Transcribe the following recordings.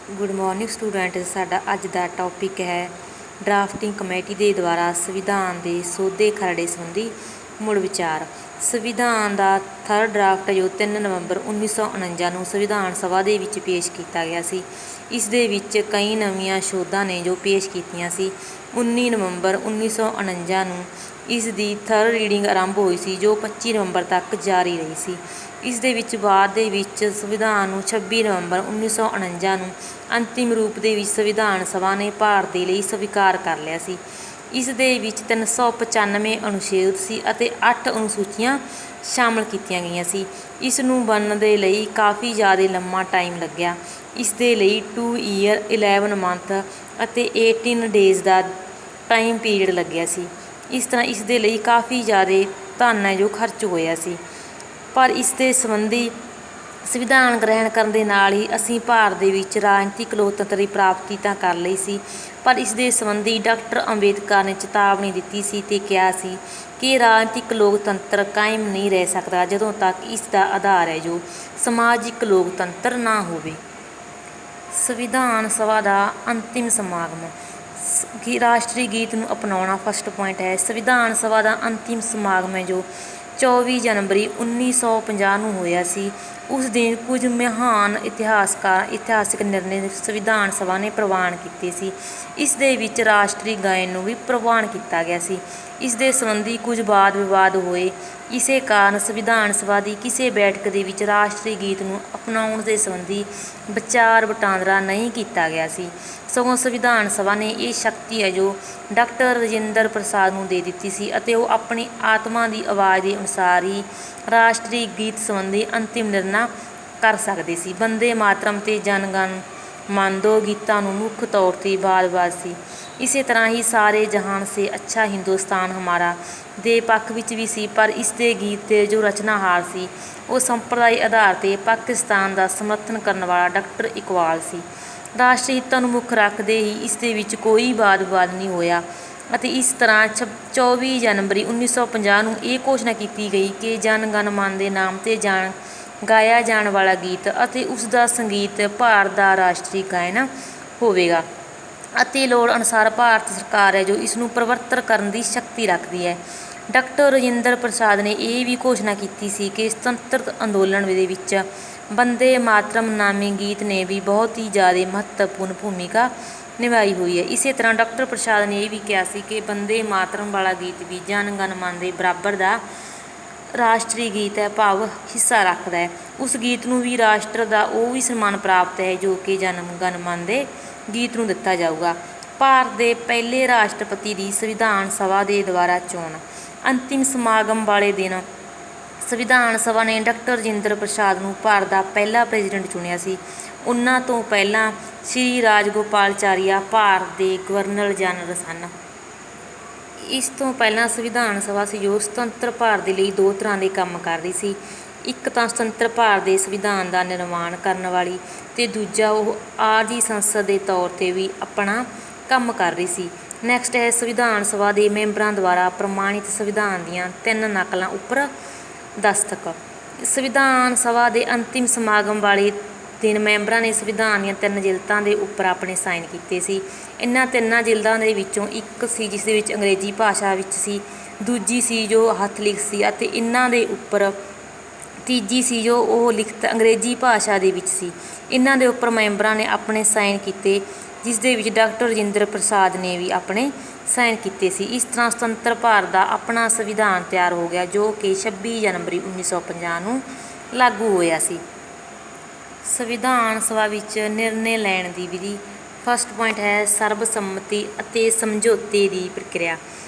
Good morning student. ਸਾਡਾ ਅੱਜ ਦਾ topic ਹੈ ਡਰਾਫਟਿੰਗ ਕਮੇਟੀ ਦੇ ਦੁਆਰਾ ਸੰਵਿਧਾਨ ਦੇ ਸੋਧੇ ਖਰੜੇ ਸੰਬੰਧੀ ਮੁੜ ਵਿਚਾਰ। ਸੰਵਿਧਾਨ ਦਾ ਥਰਡ ਡਰਾਫਟ ਜੋ 3 ਨਵੰਬਰ 1949 ਨੂੰ ਸੰਵਿਧਾਨ ਸਭਾ ਦੇ ਵਿੱਚ ਪੇਸ਼ ਕੀਤਾ ਗਿਆ ਸੀ। ਇਸ ਦੇ ਵਿੱਚ ਕਈ ਨਵੀਆਂ ਸੋਧਾਂ ਨੇ ਜੋ ਪੇਸ਼ ਕੀਤੀਆਂ ਸੀ। 19 ਨਵੰਬਰ 1949 ਨੂੰ ਇਸ ਦੀ ਥਰਡ ਰੀਡਿੰਗ ਆਰੰਭ ਹੋਈ ਸੀ ਜੋ 25 ਨਵੰਬਰ ਤੱਕ ਜਾਰੀ ਰਹੀ ਸੀ। ਇਸ ਦੇ ਵਿੱਚ ਬਾਅਦ ਦੇ ਵਿੱਚ ਸੰਵਿਧਾਨ ਨੂੰ 26 ਨਵੰਬਰ 1949 ਨੂੰ ਅੰਤਿਮ ਰੂਪ ਦੇ ਵਿੱਚ ਸੰਵਿਧਾਨ ਸਭਾ ਨੇ ਭਾਰਤ ਦੇ ਲਈ ਸਵੀਕਾਰ ਕਰ ਲਿਆ ਸੀ। ਇਸ ਦੇ ਵਿੱਚ 395 ਅਨੁਛੇਦ ਸੀ ਅਤੇ 8 ਅਨੁਸੂਚੀਆਂ ਸ਼ਾਮਲ ਕੀਤੀਆਂ ਗਈਆਂ ਸੀ। ਇਸ ਨੂੰ ਬਣਨ ਦੇ ਲਈ ਕਾਫੀ ਜ਼ਿਆਦਾ ਲੰਮਾ ਟਾਈਮ ਲੱਗਿਆ। ਇਸ ਦੇ ਲਈ 2 ਈਅਰ 11 ਮੰਥ ਅਤੇ 18 ਡੇਜ਼ ਦਾ ਟਾਈਮ ਪੀਰੀਅਡ ਲੱਗਿਆ ਸੀ। ਇਸ ਤਰ੍ਹਾਂ ਇਸ ਦੇ ਲਈ ਕਾਫੀ ਜ਼ਿਆਦਾ ਧਨ ਹੈ ਜੋ ਖਰਚ ਹੋਇਆ ਸੀ। ਪਰ ਇਸ ਦੇ ਸੰਬੰਧੀ ਸੰਵਿਧਾਨ ਗ੍ਰਹਿਣ ਕਰਨ ਦੇ ਨਾਲ ਹੀ ਅਸੀਂ ਭਾਰਤ ਦੇ ਵਿੱਚ ਰਾਜਨੀਤਿਕ ਲੋਕਤੰਤਰ ਦੀ ਪ੍ਰਾਪਤੀ ਤਾਂ ਕਰ ਲਈ ਸੀ, ਪਰ ਇਸ ਦੇ ਸੰਬੰਧੀ ਡਾਕਟਰ ਅੰਬੇਦਕਰ ਨੇ ਚੇਤਾਵਨੀ ਦਿੱਤੀ ਸੀ ਅਤੇ ਕਿਹਾ ਸੀ ਕਿ ਰਾਜਨੀਤਿਕ ਲੋਕਤੰਤਰ ਕਾਇਮ ਨਹੀਂ ਰਹਿ ਸਕਦਾ ਜਦੋਂ ਤੱਕ ਇਸ ਦਾ ਆਧਾਰ ਹੈ ਜੋ ਸਮਾਜਿਕ ਲੋਕਤੰਤਰ ਨਾ ਹੋਵੇ। ਸੰਵਿਧਾਨ ਸਭਾ ਦਾ ਅੰਤਿਮ ਸਮਾਗਮ। ਰਾਸ਼ਟਰੀ ਗੀਤ ਨੂੰ ਅਪਣਾਉਣਾ ਫਸਟ ਪੁਆਇੰਟ ਹੈ। ਸੰਵਿਧਾਨ ਸਭਾ ਦਾ ਅੰਤਿਮ ਸਮਾਗਮ ਹੈ ਜੋ 24 ਜਨਵਰੀ 1950 ਨੂੰ ਹੋਇਆ ਸੀ। ਉਸ ਦਿਨ ਕੁਝ ਮਹਾਨ ਇਤਿਹਾਸਿਕ ਨਿਰਣੇ ਸੰਵਿਧਾਨ ਸਭਾ ਨੇ ਪ੍ਰਵਾਨ ਕੀਤੇ ਸੀ। ਇਸ ਦੇ ਵਿੱਚ ਰਾਸ਼ਟਰੀ ਗਾਇਨ ਨੂੰ ਵੀ ਪ੍ਰਵਾਨ ਕੀਤਾ ਗਿਆ ਸੀ। ਇਸ ਦੇ ਸੰਬੰਧੀ ਕੁਝ ਵਾਦ ਵਿਵਾਦ ਹੋਏ। ਇਸੇ ਕਾਰਨ ਸੰਵਿਧਾਨ ਸਭਾ ਦੀ ਕਿਸੇ ਬੈਠਕ ਦੇ ਵਿੱਚ ਰਾਸ਼ਟਰੀ ਗੀਤ ਨੂੰ ਅਪਣਾਉਣ ਦੇ ਸੰਬੰਧੀ ਵਿਚਾਰ ਵਟਾਂਦਰਾ ਨਹੀਂ ਕੀਤਾ ਗਿਆ ਸੀ। ਸਗੋਂ ਸੰਵਿਧਾਨ ਸਭਾ ਨੇ ਇਹ ਸ਼ਕਤੀ ਹੈ ਜੋ ਡਾਕਟਰ ਰਾਜਿੰਦਰ ਪ੍ਰਸਾਦ ਨੂੰ ਦੇ ਦਿੱਤੀ ਸੀ ਅਤੇ ਉਹ ਆਪਣੀ ਆਤਮਾ ਦੀ ਆਵਾਜ਼ ਦੇ ਅਨੁਸਾਰ ਹੀ ਰਾਸ਼ਟਰੀ ਗੀਤ ਸੰਬੰਧੀ ਅੰਤਿਮ ਨਿਰਣਾ ਕਰ ਸਕਦੇ ਸੀ। ਬੰਦੇ ਮਾਤਰਮ ਅਤੇ ਜਨ ਗਣ ਮਨ ਦੋ ਗੀਤਾਂ ਨੂੰ ਮੁੱਖ ਤੌਰ 'ਤੇ ਵਾਦ-ਵਿਵਾਦ ਸੀ। ਇਸੇ ਤਰ੍ਹਾਂ ਹੀ ਸਾਰੇ ਜਹਾਨ ਸੇ ਅੱਛਾ ਹਿੰਦੁਸਤਾਨ ਹਮਾਰਾ ਦੇ ਪੱਖ ਵਿੱਚ ਵੀ ਸੀ, ਪਰ ਇਸ ਦੇ ਗੀਤ ਦੇ ਜੋ ਰਚਨਾਹਾਰ ਸੀ ਉਹ ਸੰਪਰਦਾਇ ਆਧਾਰ 'ਤੇ ਪਾਕਿਸਤਾਨ ਦਾ ਸਮਰਥਨ ਕਰਨ ਵਾਲਾ ਡਾਕਟਰ ਇਕਬਾਲ ਸੀ। ਰਾਸ਼ਟਰੀ ਹਿੱਤਾਂ ਨੂੰ ਮੁੱਖ ਰੱਖਦੇ ਹੀ ਇਸ ਦੇ ਵਿੱਚ ਕੋਈ ਵਾਦ ਵਿਵਾਦ ਨਹੀਂ ਹੋਇਆ ਅਤੇ ਇਸ ਤਰ੍ਹਾਂ 24 ਜਨਵਰੀ 1950 ਨੂੰ ਇਹ ਘੋਸ਼ਣਾ ਕੀਤੀ ਗਈ ਕਿ ਜਨ ਗਣ ਮਨ ਦੇ ਨਾਮ 'ਤੇ ਗਾਇਆ ਜਾਣ ਵਾਲਾ ਗੀਤ ਅਤੇ ਉਸ ਦਾ ਸੰਗੀਤ ਭਾਰਤ ਦਾ ਰਾਸ਼ਟਰੀ ਗਾਇਨ ਹੋਵੇਗਾ ਅਤੇ ਲੋੜ ਅਨੁਸਾਰ ਭਾਰਤ ਸਰਕਾਰ ਹੈ ਜੋ ਇਸ ਨੂੰ ਪਰਿਵਰਤਨ ਕਰਨ ਦੀ ਸ਼ਕਤੀ ਰੱਖਦੀ ਹੈ। ਡਾਕਟਰ ਰਾਜਿੰਦਰ ਪ੍ਰਸਾਦ ਨੇ ਇਹ ਵੀ ਘੋਸ਼ਣਾ ਕੀਤੀ ਸੀ ਕਿ ਸੁਤੰਤਰ ਅੰਦੋਲਨ ਦੇ ਵਿੱਚ ਬੰਦੇ ਮਾਤਰਮ ਨਾਮੀ ਗੀਤ ਨੇ ਵੀ ਬਹੁਤ ਹੀ ਜ਼ਿਆਦਾ ਮਹੱਤਵਪੂਰਨ ਭੂਮਿਕਾ ਨਿਭਾਈ ਹੋਈ ਹੈ। ਇਸੇ ਤਰ੍ਹਾਂ ਡਾਕਟਰ ਪ੍ਰਸਾਦ ਨੇ ਇਹ ਵੀ ਕਿਹਾ ਸੀ ਕਿ ਬੰਦੇ ਮਾਤਰਮ ਵਾਲਾ ਗੀਤ ਵੀ ਜਨ ਗਣ ਮਨ ਦੇ ਬਰਾਬਰ ਦਾ ਰਾਸ਼ਟਰੀ ਗੀਤ ਹੈ, ਭਾਵ ਹਿੱਸਾ ਰੱਖਦਾ ਹੈ। ਉਸ ਗੀਤ ਨੂੰ ਵੀ ਰਾਸ਼ਟਰ ਦਾ ਉਹ ਵੀ ਸਨਮਾਨ ਪ੍ਰਾਪਤ ਹੈ ਜੋ ਕਿ ਜਨ ਗਣ ਮਨ ਦੇ ਗੀਤ ਨੂੰ ਦਿੱਤਾ ਜਾਊਗਾ। ਭਾਰਤ ਦੇ ਪਹਿਲੇ ਰਾਸ਼ਟਰਪਤੀ ਦੀ ਸੰਵਿਧਾਨ ਸਭਾ ਦੇ ਦੁਆਰਾ ਚੋਣ। ਅੰਤਿਮ ਸਮਾਗਮ ਵਾਲੇ ਦਿਨ ਸੰਵਿਧਾਨ ਸਭਾ ਨੇ ਡਾਕਟਰ ਰਾਜਿੰਦਰ ਪ੍ਰਸਾਦ ਨੂੰ ਭਾਰਤ ਦਾ ਪਹਿਲਾ ਪ੍ਰੈਜ਼ੀਡੈਂਟ ਚੁਣਿਆ ਸੀ। ਉਹਨਾਂ ਤੋਂ ਪਹਿਲਾਂ ਸ਼੍ਰੀ ਰਾਜਗੋਪਾਲਾਚਾਰੀਆ ਭਾਰਤ ਦੇ ਗਵਰਨਰ ਜਨਰਲ ਸਨ। ਇਸ ਤੋਂ ਪਹਿਲਾਂ ਸੰਵਿਧਾਨ ਸਭਾ ਸੀ ਜੋ ਸੁਤੰਤਰ ਭਾਰਤ ਦੇ ਲਈ ਦੋ ਤਰ੍ਹਾਂ ਦੇ ਕੰਮ ਕਰ ਰਹੀ ਸੀ। ਇੱਕ ਤਾਂ ਸੁਤੰਤਰ ਭਾਰਤ ਦੇ ਸੰਵਿਧਾਨ ਦਾ ਨਿਰਮਾਣ ਕਰਨ ਵਾਲੀ ਅਤੇ ਦੂਜਾ ਉਹ ਆਰਜੀ ਸੰਸਦ ਦੇ ਤੌਰ 'ਤੇ ਵੀ ਆਪਣਾ ਕੰਮ ਕਰ ਰਹੀ ਸੀ। ਨੈਕਸਟ ਹੈ ਸੰਵਿਧਾਨ ਸਭਾ ਦੇ ਮੈਂਬਰਾਂ ਦੁਆਰਾ ਪ੍ਰਮਾਣਿਤ ਸੰਵਿਧਾਨ ਦੀਆਂ 3 ਨਕਲਾਂ ਉੱਪਰ ਦਸਤਖਤ। ਸੰਵਿਧਾਨ ਸਭਾ ਦੇ ਅੰਤਿਮ ਸਮਾਗਮ ਵਾਲੇ ਦਿਨ ਮੈਂਬਰਾਂ ਨੇ ਸੰਵਿਧਾਨ ਦੀਆਂ 3 ਜਿਲਦਾਂ ਦੇ ਉੱਪਰ ਆਪਣੇ ਸਾਈਨ ਕੀਤੇ ਸੀ। ਇਹਨਾਂ 3 ਜਿਲਦਾਂ ਦੇ ਵਿੱਚੋਂ ਇੱਕ ਸੀ ਜਿਸ ਦੇ ਵਿੱਚ ਅੰਗਰੇਜ਼ੀ ਭਾਸ਼ਾ ਵਿੱਚ ਸੀ, ਦੂਜੀ ਸੀ ਜੋ ਹੱਥ ਲਿਖਤ ਸੀ ਅਤੇ ਇਹਨਾਂ ਦੇ ਉੱਪਰ ਤੀਜੀ ਸੀ ਜੋ ਉਹ ਲਿਖਤ ਅੰਗਰੇਜ਼ੀ ਭਾਸ਼ਾ ਦੇ ਵਿੱਚ ਸੀ। ਇਹਨਾਂ ਦੇ ਉੱਪਰ ਮੈਂਬਰਾਂ ਨੇ ਆਪਣੇ ਸਾਈਨ ਕੀਤੇ, ਜਿਸ ਦੇ ਵਿੱਚ ਡਾਕਟਰ ਰਾਜਿੰਦਰ ਪ੍ਰਸਾਦ ਨੇ ਵੀ ਆਪਣੇ ਸਾਈਨ ਕੀਤੇ ਸੀ। ਇਸ ਤਰ੍ਹਾਂ ਸੁਤੰਤਰ ਭਾਰਤ ਦਾ ਆਪਣਾ ਸੰਵਿਧਾਨ ਤਿਆਰ ਹੋ ਗਿਆ ਜੋ ਕਿ 26 ਜਨਵਰੀ 1950 ਨੂੰ ਲਾਗੂ ਹੋਇਆ ਸੀ। ਸੰਵਿਧਾਨ ਸਭਾ ਵਿੱਚ ਨਿਰਣੇ ਲੈਣ ਦੀ ਵਿਧੀ। ਫਸਟ ਪੁਆਇੰਟ ਹੈ ਸਰਬਸੰਮਤੀ ਅਤੇ ਸਮਝੌਤੇ ਦੀ ਪ੍ਰਕਿਰਿਆ।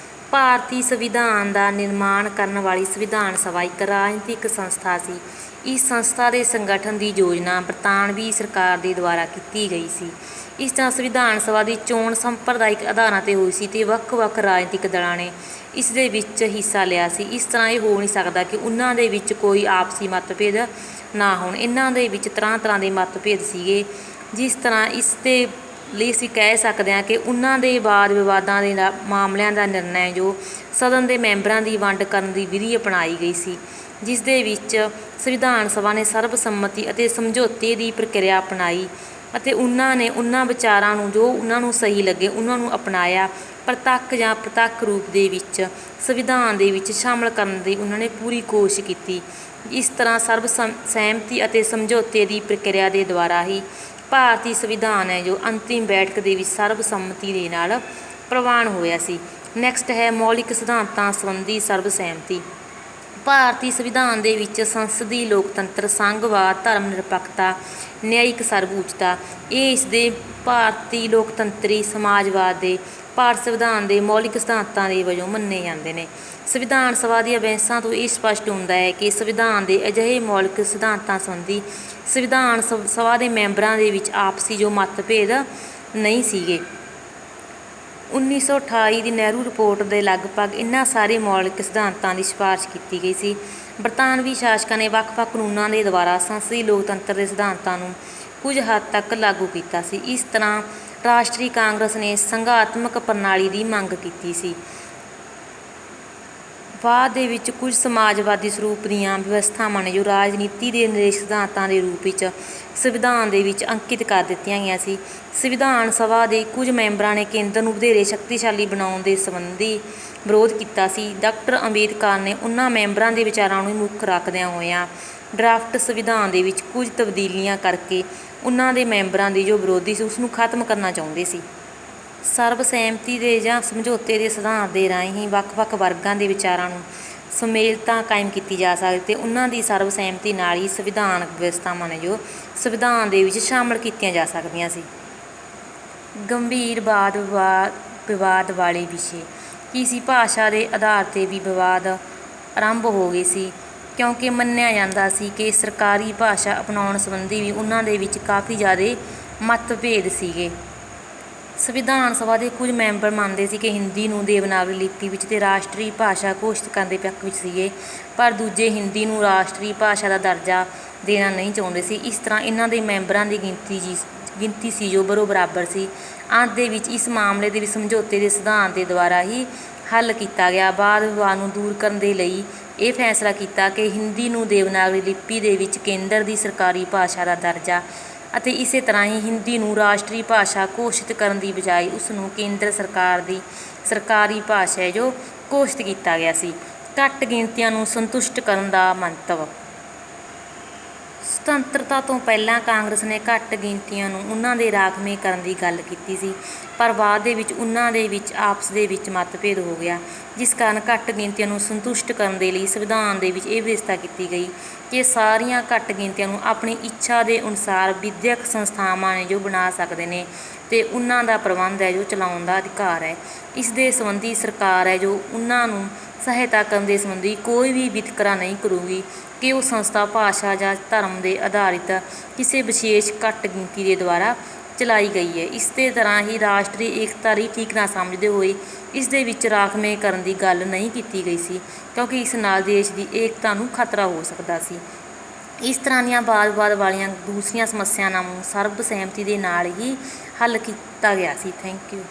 ਭਾਰਤੀ ਸੰਵਿਧਾਨ ਦਾ ਨਿਰਮਾਣ ਕਰਨ ਵਾਲੀ ਸੰਵਿਧਾਨ ਸਭਾ ਇੱਕ ਰਾਜਨੀਤਿਕ ਸੰਸਥਾ ਸੀ। ਇਸ ਸੰਸਥਾ ਦੇ ਸੰਗਠਨ ਦੀ ਯੋਜਨਾ ਬਰਤਾਨਵੀ ਸਰਕਾਰ ਦੇ ਦੁਆਰਾ ਕੀਤੀ ਗਈ ਸੀ। ਇਸ ਤਰ੍ਹਾਂ ਸੰਵਿਧਾਨ ਸਭਾ ਦੀ ਚੋਣ ਸੰਪਰਦਾਇਕ ਆਧਾਰਾਂ 'ਤੇ ਹੋਈ ਸੀ ਅਤੇ ਵੱਖ-ਵੱਖ ਰਾਜਨੀਤਿਕ ਦਲਾਂ ਨੇ ਇਸ ਦੇ ਵਿੱਚ ਹਿੱਸਾ ਲਿਆ ਸੀ। ਇਸ ਤਰ੍ਹਾਂ ਇਹ ਹੋ ਨਹੀਂ ਸਕਦਾ ਕਿ ਉਹਨਾਂ ਦੇ ਵਿੱਚ ਕੋਈ ਆਪਸੀ ਮਤਭੇਦ ਨਾ ਹੋਣ। ਇਹਨਾਂ ਦੇ ਵਿੱਚ ਤਰ੍ਹਾਂ ਦੇ ਮਤਭੇਦ ਸੀਗੇ, ਜਿਸ ਤਰ੍ਹਾਂ ਇਸ ਦੇ ਲਈ ਅਸੀਂ ਕਹਿ ਸਕਦੇ ਹਾਂ ਕਿ ਉਹਨਾਂ ਦੇ ਵਾਦ ਵਿਵਾਦਾਂ ਦੇ ਮਾਮਲਿਆਂ ਦਾ ਨਿਰਣਾ ਜੋ ਸਦਨ ਦੇ ਮੈਂਬਰਾਂ ਦੀ ਵੰਡ ਕਰਨ ਦੀ ਵਿਧੀ ਅਪਣਾਈ ਗਈ ਸੀ, ਜਿਸ ਦੇ ਵਿੱਚ ਸੰਵਿਧਾਨ ਸਭਾ ਨੇ ਸਰਬਸੰਮਤੀ ਅਤੇ ਸਮਝੌਤੇ ਦੀ ਪ੍ਰਕਿਰਿਆ ਅਪਣਾਈ। ਅਤੇ ਉਹਨਾਂ ਨੇ ਉਹਨਾਂ ਵਿਚਾਰਾਂ ਨੂੰ ਜੋ ਉਹਨਾਂ ਨੂੰ ਸਹੀ ਲੱਗੇ ਉਹਨਾਂ ਨੂੰ ਅਪਣਾਇਆ। ਪ੍ਰਤੱਖ ਜਾਂ ਪ੍ਰਤੱਖ ਰੂਪ ਦੇ ਵਿੱਚ ਸੰਵਿਧਾਨ ਦੇ ਵਿੱਚ ਸ਼ਾਮਲ ਕਰਨ ਦੀ ਉਹਨਾਂ ਨੇ ਪੂਰੀ ਕੋਸ਼ਿਸ਼ ਕੀਤੀ। ਇਸ ਤਰ੍ਹਾਂ ਸਰਬ ਸਹਿਮਤੀ ਅਤੇ ਸਮਝੌਤੇ ਦੀ ਪ੍ਰਕਿਰਿਆ ਦੇ ਦੁਆਰਾ ਹੀ ਭਾਰਤੀ ਸੰਵਿਧਾਨ ਹੈ ਜੋ ਅੰਤਿਮ ਬੈਠਕ ਦੇ ਵਿੱਚ ਸਰਬਸੰਮਤੀ ਦੇ ਨਾਲ ਪ੍ਰਵਾਨ ਹੋਇਆ ਸੀ। ਨੈਕਸਟ ਹੈ ਮੌਲਿਕ ਸਿਧਾਂਤਾਂ ਸੰਬੰਧੀ ਸਰਬ ਸਹਿਮਤੀ। ਭਾਰਤੀ ਸੰਵਿਧਾਨ ਦੇ ਵਿੱਚ ਸੰਸਦੀ ਲੋਕਤੰਤਰ, ਸੰਘਵਾਦ, ਧਰਮ ਨਿਰਪੱਖਤਾ, ਨਿਆਇਕ ਸਰਵਉੱਚਤਾ ਇਹ ਇਸ ਦੇ ਭਾਰਤੀ ਲੋਕਤੰਤਰੀ ਸਮਾਜਵਾਦ ਦੇ ਭਾਰਤ ਸੰਵਿਧਾਨ ਦੇ ਮੌਲਿਕ ਸਿਧਾਂਤਾਂ ਦੇ ਵਜੋਂ ਮੰਨੇ ਜਾਂਦੇ ਨੇ। ਸੰਵਿਧਾਨ ਸਭਾ ਦੀਆਂ ਬਹਿਸਾਂ ਤੋਂ ਇਹ ਸਪਸ਼ਟ ਹੁੰਦਾ ਹੈ ਕਿ ਸੰਵਿਧਾਨ ਦੇ ਅਜਿਹੇ ਮੌਲਿਕ ਸਿਧਾਂਤਾਂ ਸੰਬੰਧੀ ਸੰਵਿਧਾਨ ਸਭਾ ਦੇ ਮੈਂਬਰਾਂ ਦੇ ਵਿੱਚ ਆਪਸੀ ਜੋ ਮਤਭੇਦ ਨਹੀਂ ਸੀਗੇ। 1928 ਦੀ ਨਹਿਰੂ ਰਿਪੋਰਟ ਦੇ ਲਗਭਗ ਇਹਨਾਂ ਸਾਰੇ ਮੌਲਿਕ ਸਿਧਾਂਤਾਂ ਦੀ ਸਿਫਾਰਿਸ਼ ਕੀਤੀ ਗਈ ਸੀ। ਬਰਤਾਨਵੀ ਸ਼ਾਸਕਾਂ ਨੇ ਵੱਖ-ਵੱਖ ਕਾਨੂੰਨਾਂ ਦੇ ਦੁਆਰਾ ਸੰਸਦੀ ਲੋਕਤੰਤਰ ਦੇ ਸਿਧਾਂਤਾਂ ਨੂੰ ਕੁਝ ਹੱਦ ਤੱਕ ਲਾਗੂ ਕੀਤਾ ਸੀ। ਇਸ ਤਰ੍ਹਾਂ ਰਾਸ਼ਟਰੀ ਕਾਂਗਰਸ ਨੇ ਸੰਘਾਤਮਕ ਪ੍ਰਣਾਲੀ ਦੀ ਮੰਗ ਕੀਤੀ ਸੀ। ਬਾਅਦ ਦੇ ਵਿੱਚ ਕੁਝ ਸਮਾਜਵਾਦੀ ਸਰੂਪ ਦੀਆਂ ਵਿਵਸਥਾਵਾਂ ਨੇ ਜੋ ਰਾਜਨੀਤੀ ਦੇ ਨਿਰਦੇਸ਼ ਸਿਧਾਂਤਾਂ ਦੇ ਰੂਪ ਵਿੱਚ ਸੰਵਿਧਾਨ ਦੇ ਵਿੱਚ ਅੰਕਿਤ ਕਰ ਦਿੱਤੀਆਂ ਗਈਆਂ ਸੀ। ਸੰਵਿਧਾਨ ਸਭਾ ਦੇ ਕੁਝ ਮੈਂਬਰਾਂ ਨੇ ਕੇਂਦਰ ਨੂੰ ਵਧੇਰੇ ਸ਼ਕਤੀਸ਼ਾਲੀ ਬਣਾਉਣ ਦੇ ਸੰਬੰਧੀ ਵਿਰੋਧ ਕੀਤਾ ਸੀ। ਡਾਕਟਰ ਅੰਬੇਦਕਰ ਨੇ ਉਹਨਾਂ ਮੈਂਬਰਾਂ ਦੇ ਵਿਚਾਰਾਂ ਨੂੰ ਮੁੱਖ ਰੱਖਦਿਆਂ ਹੋਇਆਂ ਡਰਾਫਟ ਸੰਵਿਧਾਨ ਦੇ ਵਿੱਚ ਕੁਝ ਤਬਦੀਲੀਆਂ ਕਰਕੇ ਉਹਨਾਂ ਦੇ ਮੈਂਬਰਾਂ ਦੀ ਜੋ ਵਿਰੋਧੀ ਸੀ ਉਸ ਨੂੰ ਖਤਮ ਕਰਨਾ ਚਾਹੁੰਦੇ ਸੀ। ਸਰਬ ਸਹਿਮਤੀ ਦੇ ਜਾਂ ਸਮਝੌਤੇ ਦੇ ਸਿਧਾਂਤ ਦੇ ਰਾਹੀਂ ਹੀ ਵੱਖ-ਵੱਖ ਵਰਗਾਂ ਦੇ ਵਿਚਾਰਾਂ ਨੂੰ ਸੁਮੇਲਤਾ ਕਾਇਮ ਕੀਤੀ ਜਾ ਸਕਦੀ ਅਤੇ ਉਹਨਾਂ ਦੀ ਸਰਬ ਸਹਿਮਤੀ ਨਾਲ ਹੀ ਸੰਵਿਧਾਨਕ ਵਿਵਸਥਾਵਾਂ ਨੇ ਜੋ ਸੰਵਿਧਾਨ ਦੇ ਵਿੱਚ ਸ਼ਾਮਲ ਕੀਤੀਆਂ ਜਾ ਸਕਦੀਆਂ ਸੀ। ਗੰਭੀਰ ਵਿਵਾਦ ਵਾਲੇ ਵਿਸ਼ੇ ਕੀ ਸੀ? ਭਾਸ਼ਾ ਦੇ ਆਧਾਰ 'ਤੇ ਵੀ ਵਿਵਾਦ ਆਰੰਭ ਹੋ ਗਏ ਸੀ ਕਿਉਂਕਿ ਮੰਨਿਆ ਜਾਂਦਾ ਸੀ ਕਿ ਸਰਕਾਰੀ ਭਾਸ਼ਾ ਅਪਣਾਉਣ ਸੰਬੰਧੀ ਵੀ ਉਹਨਾਂ ਦੇ ਵਿੱਚ ਕਾਫੀ ਜ਼ਿਆਦਾ ਮਤਭੇਦ ਸੀਗੇ। ਸੰਵਿਧਾਨ ਸਭਾ ਦੇ ਕੁਝ ਮੈਂਬਰ ਮੰਨਦੇ ਸੀ ਕਿ ਹਿੰਦੀ ਨੂੰ ਦੇਵਨਾਗਰੀ ਲਿਪੀ ਵਿੱਚ ਅਤੇ ਰਾਸ਼ਟਰੀ ਭਾਸ਼ਾ ਘੋਸ਼ਿਤ ਕਰਨ ਦੇ ਪੱਖ ਵਿੱਚ ਸੀਗੇ, ਪਰ ਦੂਜੇ ਹਿੰਦੀ ਨੂੰ ਰਾਸ਼ਟਰੀ ਭਾਸ਼ਾ ਦਾ ਦਰਜਾ ਦੇਣਾ ਨਹੀਂ ਚਾਹੁੰਦੇ ਸੀ। ਇਸ ਤਰ੍ਹਾਂ ਇਹਨਾਂ ਦੇ ਮੈਂਬਰਾਂ ਦੀ ਗਿਣਤੀ ਸੀ ਜੋ ਬਰਾਬਰ ਸੀ। ਅੰਤ ਦੇ ਵਿੱਚ ਇਸ ਮਾਮਲੇ ਦੇ ਵਿੱਚ ਸਮਝੌਤੇ ਦੇ ਸਿਧਾਂਤ ਦੇ ਦੁਆਰਾ ਹੀ ਹੱਲ ਕੀਤਾ ਗਿਆ। ਬਾਅਦ ਵਿਵਾਦ ਨੂੰ ਦੂਰ ਕਰਨ ਦੇ ਲਈ ਇਹ ਫੈਸਲਾ ਕੀਤਾ ਕਿ ਹਿੰਦੀ ਨੂੰ ਦੇਵਨਾਗਰੀ ਲਿਪੀ ਦੇ ਵਿੱਚ ਕੇਂਦਰ ਦੀ ਸਰਕਾਰੀ ਭਾਸ਼ਾ ਦਾ ਦਰਜਾ ਅਤੇ ਇਸੇ ਤਰ੍ਹਾਂ ਹੀ ਹਿੰਦੀ ਨੂੰ ਰਾਸ਼ਟਰੀ ਭਾਸ਼ਾ ਘੋਸ਼ਿਤ ਕਰਨ ਦੀ ਬਜਾਏ ਉਸ ਨੂੰ ਕੇਂਦਰ ਸਰਕਾਰ ਦੀ ਸਰਕਾਰੀ ਭਾਸ਼ਾ ਹੈ ਜੋ ਘੋਸ਼ਿਤ ਕੀਤਾ ਗਿਆ ਸੀ। ਘੱਟ ਗਿਣਤੀਆਂ ਨੂੰ ਸੰਤੁਸ਼ਟ ਕਰਨ ਦਾ ਮੰਤਵ। ਸੁਤੰਤਰਤਾ ਤੋਂ ਪਹਿਲਾਂ ਕਾਂਗਰਸ ਨੇ ਘੱਟ ਗਿਣਤੀਆਂ ਨੂੰ ਉਹਨਾਂ ਦੇ ਰਾਖਵੇਂ ਕਰਨ ਦੀ ਗੱਲ ਕੀਤੀ ਸੀ, ਪਰ ਬਾਅਦ ਦੇ ਵਿੱਚ ਉਹਨਾਂ ਦੇ ਵਿੱਚ ਆਪਸ ਦੇ ਵਿੱਚ ਮਤਭੇਦ ਹੋ ਗਿਆ, ਜਿਸ ਕਾਰਨ ਘੱਟ ਗਿਣਤੀਆਂ ਨੂੰ ਸੰਤੁਸ਼ਟ ਕਰਨ ਦੇ ਲਈ ਸੰਵਿਧਾਨ ਦੇ ਵਿੱਚ ਇਹ ਵਿਵਸਥਾ ਕੀਤੀ ਗਈ ਕਿ ਸਾਰੀਆਂ ਘੱਟ ਗਿਣਤੀਆਂ ਨੂੰ ਆਪਣੀ ਇੱਛਾ ਦੇ ਅਨੁਸਾਰ ਵਿੱਦਿਅਕ ਸੰਸਥਾਵਾਂ ਨੇ ਜੋ ਬਣਾ ਸਕਦੇ ਨੇ ਅਤੇ ਉਹਨਾਂ ਦਾ ਪ੍ਰਬੰਧ ਹੈ ਜੋ ਚਲਾਉਣ ਦਾ ਅਧਿਕਾਰ ਹੈ। ਇਸ ਦੇ ਸੰਬੰਧੀ ਸਰਕਾਰ ਹੈ ਜੋ ਉਹਨਾਂ ਨੂੰ ਸਹਾਇਤਾ ਕਰਨ ਦੇ ਸੰਬੰਧੀ ਕੋਈ ਵੀ ਵਿਤਕਰਾ ਨਹੀਂ ਕਰੂਗੀ ਕਿ ਉਹ ਸੰਸਥਾ ਭਾਸ਼ਾ ਜਾਂ ਧਰਮ ਦੇ ਆਧਾਰਿਤ ਕਿਸੇ ਵਿਸ਼ੇਸ਼ ਘੱਟ ਗਿਣਤੀ ਦੇ ਦੁਆਰਾ ਚਲਾਈ ਗਈ ਹੈ। ਇਸੇ ਤਰ੍ਹਾਂ ਹੀ ਰਾਸ਼ਟਰੀ ਏਕਤਾ ਦੀ ਠੀਕ ਨਾ ਸਮਝਦੇ ਹੋਏ ਇਸ ਦੇ ਵਿੱਚ ਰਾਖਵੇਂ ਕਰਨ ਦੀ ਗੱਲ ਨਹੀਂ ਕੀਤੀ ਗਈ ਸੀ ਕਿਉਂਕਿ ਇਸ ਨਾਲ ਦੇਸ਼ ਦੀ ਏਕਤਾ ਨੂੰ ਖਤਰਾ ਹੋ ਸਕਦਾ ਸੀ। ਇਸ ਤਰ੍ਹਾਂ ਦੀਆਂ ਵਾਦ-ਵਿਵਾਦ ਵਾਲੀਆਂ ਦੂਸਰੀਆਂ ਸਮੱਸਿਆਵਾਂ ਨੂੰ ਸਰਬ ਸਹਿਮਤੀ ਦੇ ਨਾਲ ਹੀ ਹੱਲ ਕੀਤਾ ਗਿਆ ਸੀ। Thank you.